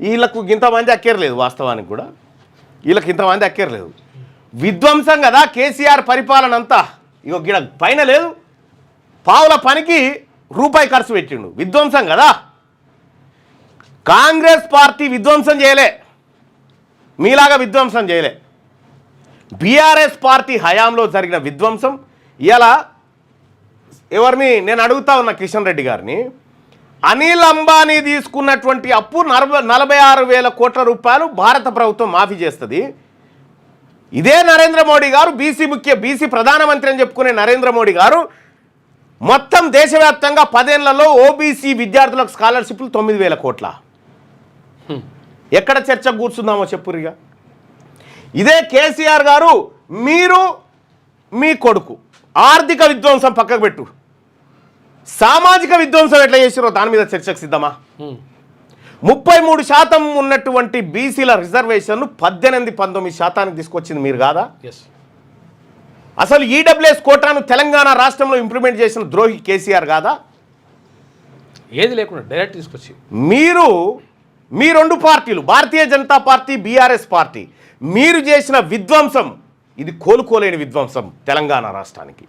వీళ్ళకు ఇంతమంది అక్కర్లేదు, వాస్తవానికి కూడా వీళ్ళకి ఇంతమంది అక్కర్లేదు. విధ్వంసం కదా కేసీఆర్ పరిపాలన అంతా. ఇగో గిడ పైన లేదు, పావుల పనికి రూపాయి ఖర్చు పెట్టిండు, విధ్వంసం కదా. కాంగ్రెస్ పార్టీ విధ్వంసం చేయలే, మీలాగా విధ్వంసం చేయలే. బీఆర్ఎస్ పార్టీ హయాంలో జరిగిన విధ్వంసం ఇలా ఎవరిని నేను అడుగుతా ఉన్నా, కిషన్ రెడ్డి గారిని, అనిల్ అంబానీ తీసుకున్నటువంటి అప్పు 46,000 కోట్ల రూపాయలు భారత ప్రభుత్వం మాఫీ చేస్తుంది. ఇదే నరేంద్ర మోడీ గారు బీసీ ప్రధానమంత్రి అని చెప్పుకునే నరేంద్ర మోడీ గారు మొత్తం దేశవ్యాప్తంగా 10 ఏళ్లలో ఓబీసీ విద్యార్థులకు స్కాలర్షిప్లు 9,000 కోట్ల. ఎక్కడ చర్చ కూర్చుందామో చెప్పురిగా. ఇదే కేసీఆర్ గారు, మీరు మీ కొడుకు ఆర్థిక విధ్వంసం పక్కకు పెట్టు, సామాజిక విధ్వంసం ఎట్లా చేసిరో దాని మీద చర్చకు సిద్ధమా? 33% ఉన్నటువంటి బీసీల రిజర్వేషన్ను 18-19% తీసుకొచ్చింది మీరు కాదా? అసలు ఈడబ్ల్యూఎస్ కోటాను తెలంగాణ రాష్ట్రంలో ఇంప్లిమెంట్ చేసిన ద్రోహి కేసీఆర్ కాదా? ఏది లేకుండా డైరెక్ట్ తీసుకొచ్చి మీ రెండు పార్టీలు, Bharatiya Janata party, BRS party, మీరు చేసిన విధ్వంసం ఇది కోలుకోలేని విధ్వంసం తెలంగాణ రాష్ట్రానికి.